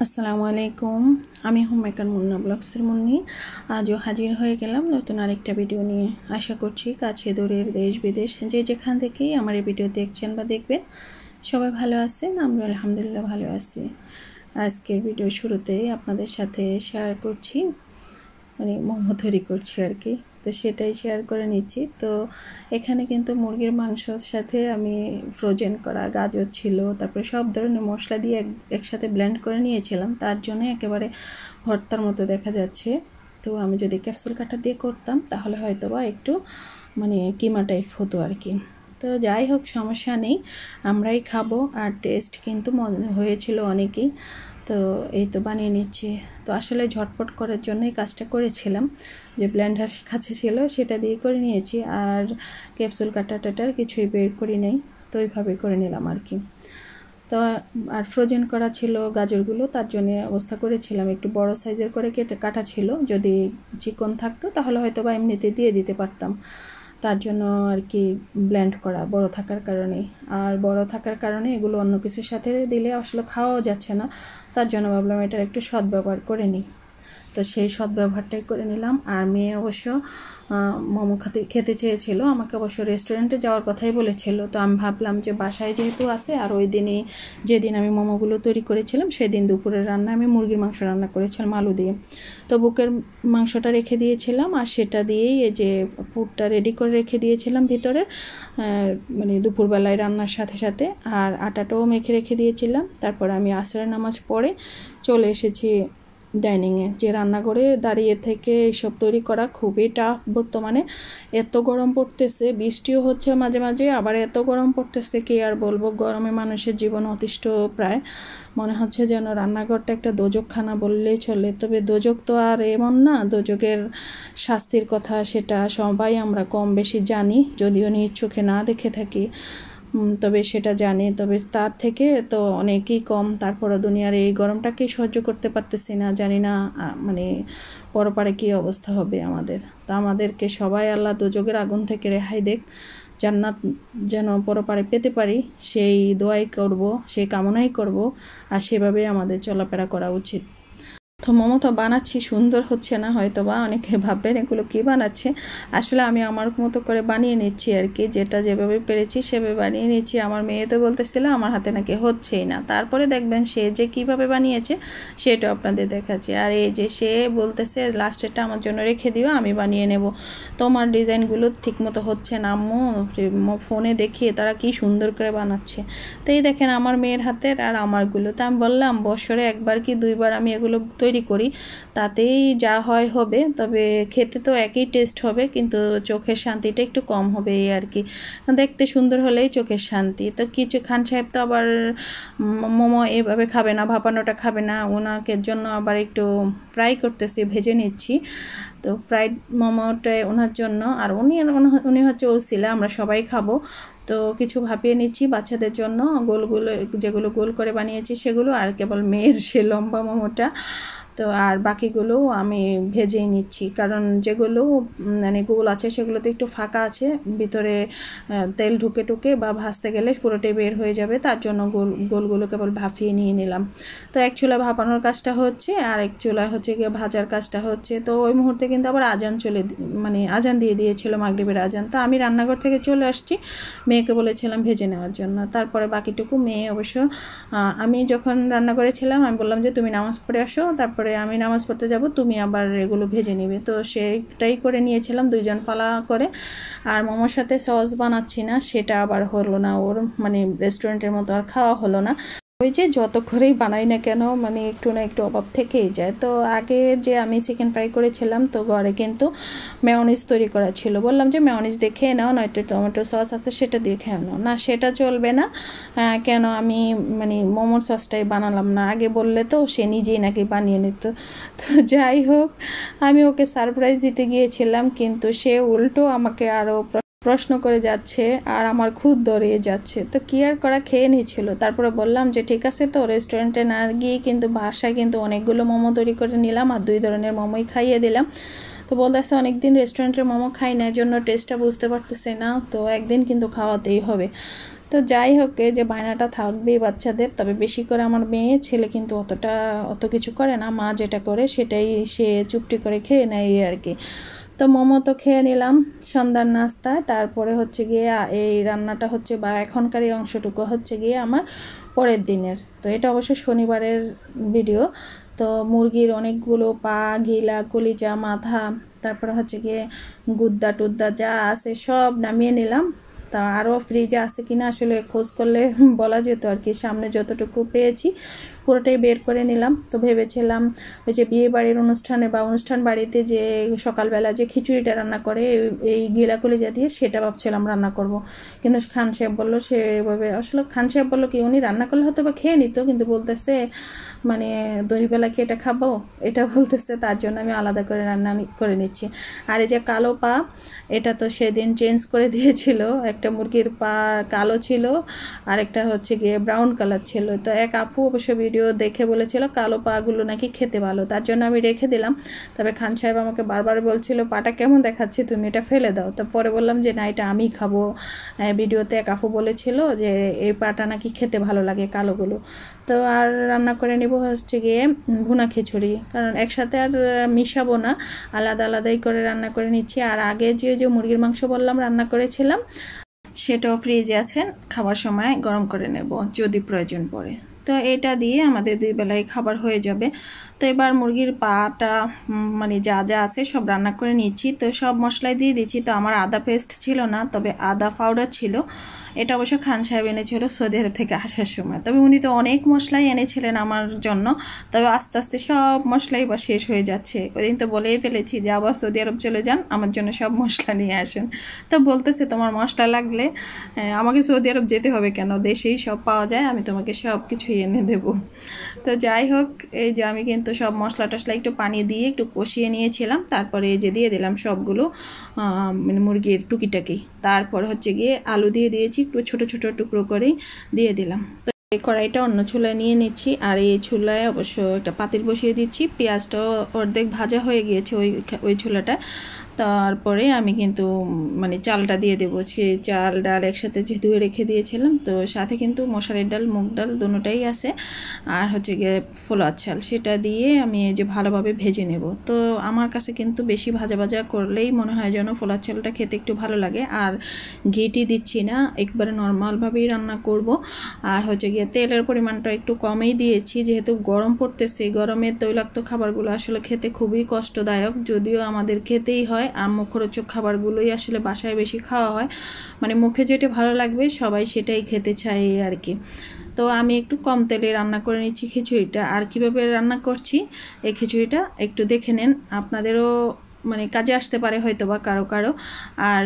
আসসালামু আলাইকুম। আমি হোমমেকার মুন্না ব্লগসের মুন্নি। আজও হাজির হয়ে গেলাম নতুন আরেকটা ভিডিও নিয়ে। আশা করছি কাছে দূরের দেশ বিদেশ যে যেখান থেকেই আমার এই ভিডিও দেখছেন বা দেখবেন সবাই ভালো আছেন। আমরা আলহামদুলিল্লাহ ভালো আছি। আজকের ভিডিও শুরুতেই আপনাদের সাথে শেয়ার করছি, মোমো তৈরি করছি আর কি, তো সেটাই শেয়ার করে নিচ্ছি। তো এখানে কিন্তু মুরগির মাংসর সাথে আমি ফ্রোজেন করা গাজর ছিল, তারপরে সব ধরনের মশলা দিয়ে একসাথে ব্লেন্ড করে নিয়েছিলাম, তার জন্য একেবারে ভর্তার মতো দেখা যাচ্ছে। তো আমি যদি ক্যাপসুল কাটার দিয়ে করতাম তাহলে হয়তো বা একটু কিমা টাইপ হতো আর কি। তো যাই হোক, সমস্যা নেই, আমরাই খাবো। আর টেস্ট কিন্তু হয়েছিল অনেকই। তো এই তো বানিয়ে নিচ্ছি। তো আসলে ঝটপট করার জন্যই কাজটা করেছিলাম, যে ব্লেন্ডার কাছে ছিল সেটা দিয়ে করে নিয়েছি, আর ক্যাপসুল কাটার কিছুই বের করি নাই। তো এইভাবে করে নিলাম আর কি। তো আর ফ্রোজেন করা ছিল গাজরগুলো, তার জন্য অবস্থা করেছিলাম একটু বড় সাইজের করে কাটা ছিল। যদি চিকন থাকতো তাহলে হয়তো বা এমনিতে দিয়ে দিতে পারতাম, তার জন্য আর কি ব্লেন্ড করা বড় থাকার কারণে। আর বড় থাকার কারণে এগুলো অন্য কিছুর সাথে দিলে আসলে খাওয়াও যাচ্ছে না, তার জন্য ভাবলাম এটার একটু সদ্ব্যবহার করে নিই। তো সেই সদ্ব্যবহারটাই করে নিলাম। আর মেয়ে অবশ্য মোমো খেতে চেয়েছিল, আমাকে অবশ্য রেস্টুরেন্টে যাওয়ার কথাই বলেছিল। তো আমি ভাবলাম যে বাসায় যেহেতু আছে, আর ওই দিনই যেদিন আমি মোমোগুলো তৈরি করেছিলাম সেদিন দুপুরের রান্না আমি মুরগির মাংস রান্না করেছিলাম আলু দিয়ে। তো বুকের মাংসটা রেখে দিয়েছিলাম, আর সেটা দিয়েই এই যে পুরটা রেডি করে রেখে দিয়েছিলাম ভিতরে, দুপুরবেলায় রান্নার সাথে সাথে। আর আটাটাও মেখে রেখে দিয়েছিলাম। তারপর আমি আসরের নামাজ পড়ে চলে এসেছি ডাইনিংয়ে। যে রান্নাঘরে দাঁড়িয়ে থেকে এইসব তৈরি করা খুবই টাফ বর্তমানে। এত গরম পড়তেছে, বৃষ্টিও হচ্ছে মাঝে মাঝে, আবার এত গরম পড়তেছে কি আর বলবো। গরমে মানুষের জীবন অতিষ্ঠ প্রায়। মনে হচ্ছে যেন রান্নাঘরটা একটা দোজকখানা বললেই চলে। তবে দোজক তো আর এমন না, দোজকের শাস্তির কথা সেটা সবাই আমরা কম বেশি জানি, যদিও নিজ চোখে না দেখে থাকি, তবে সেটা জানি। তবে তার থেকে তো অনেকই কম। তারপরে দুনিয়ার এই গরমটাকে সহ্য করতে পারতেছি না। জানি না পরপারে কী অবস্থা হবে আমাদের। তা আমাদেরকে সবাই আল্লাহ দোজকের আগুন থেকে রেহাই দেখ, জান্নাত যেন পরপারে পেতে পারি, সেই দোয়াই করব, সেই কামনাই করব। আর সেভাবেই আমাদের চলাফেরা করা উচিত। তো মোমো তো বানাচ্ছি, সুন্দর হচ্ছে না হয়তো বা, অনেকে ভাববেন এগুলো কী বানাচ্ছে। আসলে আমি আমার মতো করে বানিয়ে নিচ্ছি আর কি, যেটা যেভাবে পেরেছি সেভাবে বানিয়ে নিচ্ছি। আমার মেয়ে তো বলতেছিল আমার হাতে নাকি হচ্ছেই না, তারপরে দেখবেন সে যে কিভাবে বানিয়েছে সেটা আপনাদের দেখাচ্ছে। আর এই যে সে বলতেছে লাস্টেরটা আমার জন্য রেখে দিও, আমি বানিয়ে নেব। তোমার ডিজাইনগুলো ঠিকমতো হচ্ছে না আম্মু, ফোনে দেখিয়ে তারা কি সুন্দর করে বানাচ্ছে। তো এই দেখেন আমার মেয়ের হাতের আর আমারগুলো। তো আমি বললাম বছরে একবার কি দুইবার আমি এগুলো তৈরি করি, তাতেই যা হয় হবে। তবে খেতে তো একই টেস্ট হবে, কিন্তু চোখের শান্তিটা একটু কম হবে এই আর কি। দেখতে সুন্দর হলেই চোখের শান্তি। তো কিছু খান সাহেব তো আবার মোমো এভাবে খাবে না, ভাপানোটা খাবে না, ওনাকে জন্য আবার একটু ফ্রাই করতেছি, ভেজে নিচ্ছি। তো ফ্রাইড মোমোটাই ওনার জন্য, আর উনি হচ্ছে ওসিলা, আমরা সবাই খাবো। তো কিছু ভাপিয়ে নিচ্ছি বাচ্চাদের জন্য, গোলগুলো যেগুলো গোল করে বানিয়েছি সেগুলো, আর কেবল মেয়ের সে লম্বা মোমোটা। তো আর বাকিগুলো আমি ভেজেই নিচ্ছি, কারণ যেগুলো গোল আছে সেগুলোতে একটু ফাঁকা আছে, ভিতরে তেল ঢুকে বা ভাজতে গেলে পুরোটাই বের হয়ে যাবে, তার জন্য গোলগুলো কেবল ভাপিয়ে নিয়ে নিলাম। তো এক চুলা ভাপানোর কাজটা হচ্ছে, আর এক চুলা হচ্ছে গিয়ে ভাজার কাজটা হচ্ছে। তো ওই মুহূর্তে কিন্তু আবার আজান দিয়ে দিয়েছিল, মাগরিবের আজান। তো আমি রান্নাঘর থেকে চলে আসছি, মেয়েকে বলেছিলাম ভেজে নেওয়ার জন্য। তারপরে বাকিটুকু মেয়ে অবশ্য, আমি যখন রান্না করেছিলাম আমি বললাম যে তুমি নামাজ পড়ে আসো, তারপরে আমি নামাজ পড়তে যাব, তুমি আবার এগুলো ভেজে নিবে। তো সেটাই করে নিয়েছিলাম, দুইজন পালা করে। আর মোমোর সাথে সস বানাচ্ছি না, সেটা আবার হলো না, ওর রেস্টুরেন্টের মতো আর খাওয়া হলো না। ওই যে যত করেই বানাই না কেন একটু না একটু অভাব থেকেই যায়। তো আগে যে আমি চিকেন ফ্রাই করেছিলাম, তো ঘরে কিন্তু মেয়োনিজ তৈরি করা ছিল, বললাম যে মেয়োনিজ দিয়ে খেয়ে নাও, নয়তো টমেটো সস আছে সেটা দিয়ে খেয়ে নাও। না, সেটা চলবে না। কেন আমি মোমোর সসটাই বানালাম না, আগে বললে তো সে নিজেই নাকি বানিয়ে নিত। তো যাই হোক, আমি ওকে সারপ্রাইজ দিতে গিয়েছিলাম, কিন্তু সে উল্টো আমাকে আরও প্রশ্ন করে যাচ্ছে, আর আমার খুদ দৌড়িয়ে যাচ্ছে। তো কি আর করা, খেয়ে নিয়েছিল। তারপরে বললাম যে ঠিক আছে, তো রেস্টুরেন্টে না গিয়ে কিন্তু বাসায় কিন্তু অনেকগুলো মোমো তৈরি করে নিলাম, আর 2 ধরনের মোমোই খাইয়ে দিলাম। তো বলতেছে অনেকদিন রেস্টুরেন্টের মোমো খাই না, এর জন্য টেস্টটা বুঝতে পারতেছে না, তো একদিন কিন্তু খাওয়াতেই হবে। তো যাই হোক, এই যে বায়নাটা থাকবেই বাচ্চাদের, তবে বেশি করে আমার মেয়ে, ছেলে কিন্তু অত কিছু করে না, মা যেটা করে সেটাই সে চুপটি করে খেয়ে নেয় আর কি। তো মোমো তো খেয়ে নিলাম সন্ধ্যার নাস্তায়। তারপরে হচ্ছে গিয়ে এই রান্নাটা হচ্ছে বা এখনকার এই অংশটুকু হচ্ছে গিয়ে আমার পরের দিনের। তো এটা অবশ্য শনিবারের ভিডিও। তো মুরগির অনেকগুলো পা, গিলা, কলিজা, মাথা, তারপরে হচ্ছে গিয়ে গুদ্দা টুদ্দা যা আছে সব নামিয়ে নিলাম। তা আরও ফ্রিজে আছে কিনা আসলে খোঁজ করলে বলা যেত আর কি। সামনে যতটুকু পেয়েছি পুরোটাই বের করে নিলাম। তো ভেবেছিলাম ওই যে বিয়ে বাড়ির অনুষ্ঠানে বা অনুষ্ঠান বাড়িতে যে সকালবেলা যে খিচুড়িটা রান্না করে এই গিলা কলিজা দিয়ে, সেটা ভাবছিলাম রান্না করব। কিন্তু খান সাহেব বললো সেভাবে, আসলে খান সাহেব বললো কি উনি রান্না করলে হয়তো বা খেয়ে নিত, কিন্তু বলতেছে মানে দড়িবেলা কি এটা খাবো, এটা বলতেছে, তার জন্য আমি আলাদা করে রান্না করে নিচ্ছি। আর এই যে কালো পা, এটা তো সেদিন চেঞ্জ করে দিয়েছিল, একটা মুরগির পা কালো ছিল আর একটা হচ্ছে গিয়ে ব্রাউন কালার ছিল। তো এক আপু অবশ্য ভিডিও দেখে বলেছিল কালো পাগুলো নাকি খেতে ভালো, তার জন্য আমি রেখে দিলাম। তবে খান সাহেব আমাকে বারবার বলছিল পাটা কেমন দেখাচ্ছে, তুমি এটা ফেলে দাও। তো পরে বললাম যে না, এটা আমি খাবো। ভিডিওতে এক আপু বলেছিল যে এই পাটা নাকি খেতে ভালো লাগে কালোগুলো। তো আর রান্না করে নিব হচ্ছে গিয়ে ভুনা খিচুড়ি, কারণ একসাথে আর মিশাবো না, আলাদা আলাদাই করে রান্না করে নিচ্ছি। আর আগে যে মুরগির মাংস বললাম রান্না করেছিলাম, সেটাও ফ্রিজে আছে, খাবার সময় গরম করে নেব যদি প্রয়োজন পড়ে। তো এটা দিয়ে আমাদের 2 বেলায় খাবার হয়ে যাবে। তো এবার মুরগির পাটা মানে যা যা আছে সব রান্না করে নিচ্ছি। তো সব মশলাই দিয়ে দিচ্ছি। তো আমার আদা পেস্ট ছিল না, তবে আদা পাউডার ছিল। এটা অবশ্য খান সাহেব এনেছিল সৌদি আরব থেকে আসার সময়। তবে উনি তো অনেক মশলাই এনেছিলেন আমার জন্য, তবে আস্তে আস্তে সব মশলাই বা শেষ হয়ে যাচ্ছে। ওই দিন তো বলেই ফেলেছি যে আবার সৌদি আরব চলে যান, আমার জন্য সব মশলা নিয়ে আসেন। তো বলতেছে তোমার মশলা লাগলে আমাকে সৌদি আরব যেতে হবে কেন, দেশেই সব পাওয়া যায়, আমি তোমাকে সব কিছুই এনে দেব। তো যাই হোক, এই যে আমি কিন্তু সব মশলা টশলা একটু পানি দিয়ে একটু কষিয়ে নিয়েছিলাম। তারপরে এই যে দিয়ে দিলাম সবগুলো মানে মুরগির টুকিটাকি। তারপর হচ্ছে গিয়ে আলু দিয়ে দিয়েছি, একটু ছোট ছোট টুকরো করেই দিয়ে দিলাম। তো এই কড়াইটা অন্য চুলায় নিয়ে নিচ্ছি, আর এই চুলায় অবশ্য একটা পাতিল বসিয়ে দিচ্ছি। পেঁয়াজটাও অর্ধেক ভাজা হয়ে গিয়েছে ওই চুলাটা। তারপরে আমি কিন্তু মানে চালটা দিয়ে দেবো। সেই চাল ডাল একসাথে যে ধুয়ে রেখে দিয়েছিলাম, তো সাথে কিন্তু মশারির ডাল, মুগ ডাল দুটোটাই আছে, আর হচ্ছে গিয়ে ফোলার চাল, সেটা দিয়ে আমি যে ভালোভাবে ভেজে নেব। তো আমার কাছে কিন্তু বেশি ভাজা ভাজা করলেই মনে হয় যেন ফোলার চালটা খেতে একটু ভালো লাগে। আর ঘিটি দিচ্ছি না, একবারে নর্মালভাবেই রান্না করব। আর হচ্ছে গিয়ে তেলের পরিমাণটা একটু কমেই দিয়েছি, যেহেতু গরম পড়তেছে। গরমে তৈলাক্ত খাবারগুলো আসলে খেতে খুবই কষ্টদায়ক, যদিও আমাদের খেতেই হয়। আর মুখরোচক খাবারগুলোই আসলে বাসায় বেশি খাওয়া হয়, মানে মুখে যেটা ভালো লাগবে সবাই সেটাই খেতে চায় আর কি। তো আমি একটু কম তেলে রান্না করে নিচ্ছি খিচুড়িটা। আর কিভাবে রান্না করছি এই খিচুড়িটা একটু দেখে নেন, আপনাদেরও মানে কাজে আসতে পারে হয়তো বা কারো কারো। আর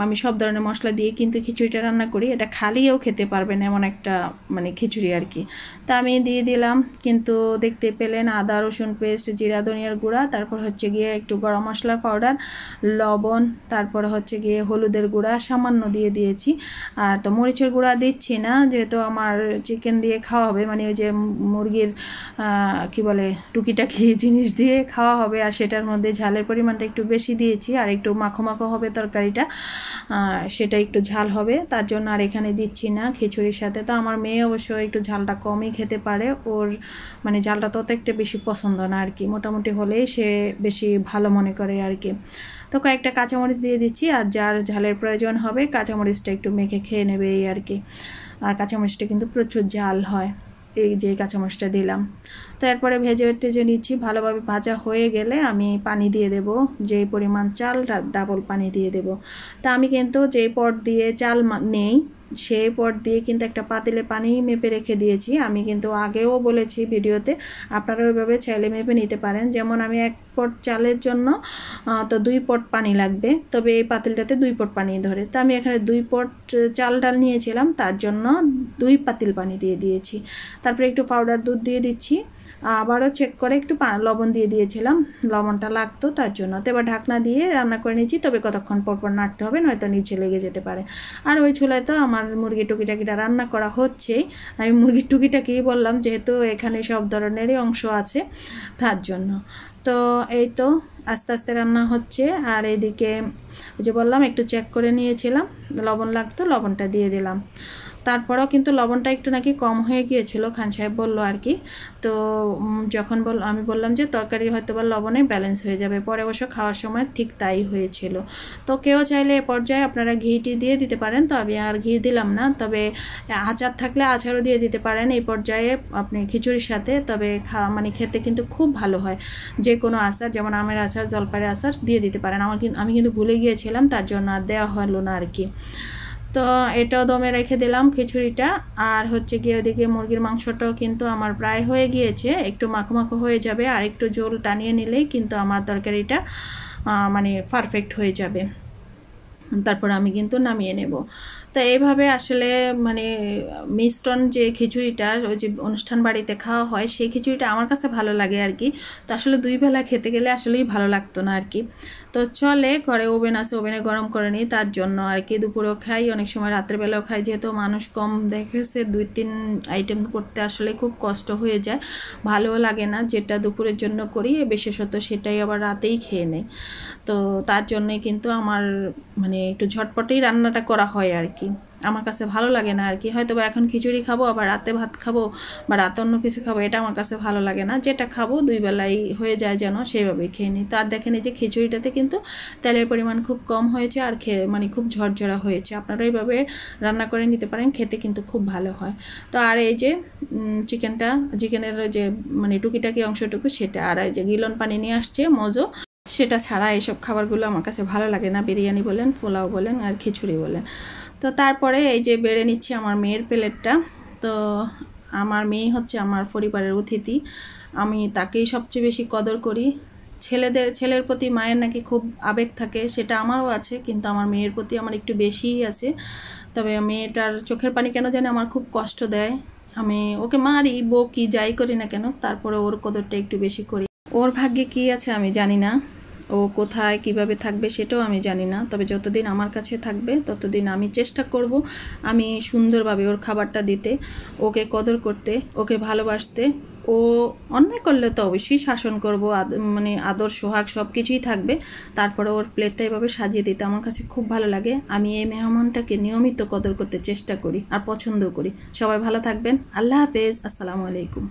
আমি সব ধরনের মশলা দিয়ে কিন্তু খিচুড়িটা রান্না করি, এটা খালিও খেতে পারবেন এমন একটা মানে খিচুড়ি আর কি। তা আমি দিয়ে দিলাম, কিন্তু দেখতে পেলেন আদা রসুন পেস্ট, জিরা ধনিয়ার গুঁড়া, তারপর হচ্ছে গিয়ে একটু গরম মশলার পাউডার, লবণ, তারপর হচ্ছে গিয়ে হলুদের গুঁড়া সামান্য দিয়ে দিয়েছি। আর তো মরিচের গুঁড়া দিচ্ছি না, যেহেতু আমার চিকেন দিয়ে খাওয়া হবে, মানে ওই যে মুরগির কি বলে টুকিটাকি জিনিস দিয়ে খাওয়া হবে, আর সেটার মধ্যে ঝালের পরিমাণটা একটু বেশি দিয়েছি, আর একটু মাখো মাখো হবে তরকারিটা, সেটা একটু ঝাল হবে, তার জন্য আর এখানে দিচ্ছি না খিচুড়ির সাথে। তো আমার মেয়ে অবশ্য একটু ঝালটা কমই খেতে পারে, ওর মানে ঝালটা তত একটা বেশি পছন্দ না আর কি, মোটামুটি হলেই সে বেশি ভালো মনে করে আর কি। তো কয়েকটা কাঁচামরিচ দিয়ে দিচ্ছি, আর যার ঝালের প্রয়োজন হবে কাঁচামরিচটা একটু মেখে খেয়ে নেবে এই আর কি। আর কাঁচামরিচটা কিন্তু প্রচুর ঝাল হয়, এই যে কাঁচামরিচটা দিলাম। তো এরপরে ভেজে টেজে নিচ্ছি, ভালোভাবে ভাজা হয়ে গেলে আমি পানি দিয়ে দেব, যেই পরিমাণ চাল ডাবল পানি দিয়ে দেব। তা আমি কিন্তু যেই পট দিয়ে চাল নেই সেই পট দিয়ে কিন্তু একটা পাতিলে পানি মেপে রেখে দিয়েছি। আমি কিন্তু আগেও বলেছি ভিডিওতে, আপনারা ওইভাবে চাইলে মেপে নিতে পারেন। যেমন আমি 1 পট চালের জন্য তো 2 পট পানি লাগবে, তবে এই পাতিলটাতে 2 পট পানি ধরে। তো আমি এখানে 2 পট চাল ডাল নিয়েছিলাম, তার জন্য 2 পাতিল পানি দিয়ে দিয়েছি। তারপরে একটু পাউডার দুধ দিয়ে দিচ্ছি, আবারও চেক করে একটু লবণ দিয়ে দিয়েছিলাম, লবণটা লাগতো তার জন্য। তো এবার ঢাকনা দিয়ে রান্না করে নিচ্ছি, তবে কতক্ষণ পরপর নাড়তে হবে, নয়তো নিচে লেগে যেতে পারে। আর ওই চুলায় তো আমার মুরগির টুকিটাকিটা রান্না করা হচ্ছেই। আমি মুরগির টুকিটাকিই বললাম, যেহেতু এখানে সব ধরনেরই অংশ আছে তার জন্য। তো এই তো আস্তে আস্তে রান্না হচ্ছে। আর এইদিকে যে বললাম একটু চেক করে নিয়েছিলাম, লবণ লাগতো, লবণটা দিয়ে দিলাম। তারপরেও কিন্তু লবণটা একটু নাকি কম হয়ে গিয়েছিল, খান সাহেব বললো আর কি। তো যখন আমি বললাম যে তরকারি হয়তো বা লবণে ব্যালেন্স হয়ে যাবে, পরে অবশ্য খাওয়ার সময় ঠিক তাই হয়েছিল। তো কেউ চাইলে এ পর্যায়ে আপনারা ঘিটি দিয়ে দিতে পারেন, তো আমি আর ঘি দিলাম না। তবে আচার থাকলে আচারও দিয়ে দিতে পারেন এই পর্যায়ে আপনি খিচুড়ির সাথে। তবে মানে খেতে কিন্তু খুব ভালো হয়। যে কোনো আচার, যেমন আমের আচার, জলপাইয়ের আচার দিয়ে দিতে পারেন। আমি কিন্তু ভুলে গিয়েছিলাম, তার জন্য আর দেওয়া হলো না আর কি। তো এটাও দমে রেখে দিলাম খিচুড়িটা। আর হচ্ছে গিয়ে ওদিকে মুরগির মাংসটাও কিন্তু আমার প্রায় হয়ে গিয়েছে, একটু মাখো মাখো হয়ে যাবে, আর একটু ঝোল টানিয়ে নিলেই কিন্তু আমার তরকারিটা মানে পারফেক্ট হয়ে যাবে। তারপর আমি কিন্তু নামিয়ে নেব। তো এইভাবে আসলে মানে মিশ্রণ যে খিচুড়িটা ওই যে অনুষ্ঠান বাড়িতে খাওয়া হয়, সেই খিচুড়িটা আমার কাছে ভালো লাগে আর কি। তো আসলে 2 বেলা খেতে গেলে আসলেই ভালো লাগতো না আর কি। তো চলে, ঘরে ওভেন আছে, ওভেনে গরম করে নিই, তার জন্য আর কি। দুপুরেও খাই, অনেক সময় রাত্রেবেলাও খাই, যেহেতু মানুষ কম দেখেছে 2-3 আইটেম করতে আসলে খুব কষ্ট হয়ে যায়, ভালোও লাগে না। যেটা দুপুরের জন্য করি বিশেষত সেটাই আবার রাতেই খেয়ে নেই। তো তার জন্যই কিন্তু আমার মানে একটু ঝটপটেই রান্নাটা করা হয় আর কি। আমার কাছে ভালো লাগে না আর কি। হয়তো বা এখন খিচুড়ি খাবো, আবার রাতে ভাত খাবো, বা রাতে অন্য কিছু খাবো, এটা আমার কাছে ভালো লাগে না। যেটা খাবো 2 বেলাই হয়ে যায় যেন, সেইভাবেই খেয়ে নিই। তো আর দেখেন এই যে খিচুড়িটাতে কিন্তু তেলের পরিমাণ খুব কম হয়েছে, আর মানে খুব ঝরঝরা হয়েছে। আপনারা এইভাবে রান্না করে নিতে পারেন, খেতে কিন্তু খুব ভালো হয়। তো আর এই যে চিকেনের যে মানে টুকিটাকি অংশটুকু সেটা, আর এই যে গিলন পানি নিয়ে আসছে মজো, সেটা ছাড়া এইসব খাবারগুলো আমার কাছে ভালো লাগে না। বিরিয়ানি বলেন, পোলাও বলেন, আর খিচুড়ি বলেন। তো তারপরে এই যে বেড়ে নিচ্ছি আমার মেয়ের প্লেটটা। তো আমার মেয়ে হচ্ছে আমার পরিবারের অতিথি, আমি তাকেই সবচেয়ে বেশি কদর করি। ছেলের প্রতি মায়ের নাকি খুব আবেগ থাকে, সেটা আমারও আছে, কিন্তু আমার মেয়ের প্রতি আমার একটু বেশিই আছে। তবে মেয়েটার চোখের পানি কেন জানি আমার খুব কষ্ট দেয়। আমি ওকে মারি, বকি, যাই করি না কেন, তারপরে ওর কদরটা একটু বেশি করি। ওর ভাগ্যে কি আছে আমি জানি না, ও কোথায় কিভাবে থাকবে সেটাও আমি জানি না। তবে যতদিন আমার কাছে থাকবে ততদিন আমি চেষ্টা করব আমি সুন্দরভাবে ওর খাবারটা দিতে, ওকে কদর করতে, ওকে ভালোবাসতে। ও অন্যায় করলে তো অবশ্যই শাসন করব, মানে আদর সোহাগ সব কিছুই থাকবে। তারপরে ওর প্লেটটা এভাবে সাজিয়ে দিতে আমার কাছে খুব ভালো লাগে। আমি এই মেহমানটাকে নিয়মিত কদর করতে চেষ্টা করি আর পছন্দ করি। সবাই ভালো থাকবেন। আল্লাহ হাফেজ। আসসালামু আলাইকুম।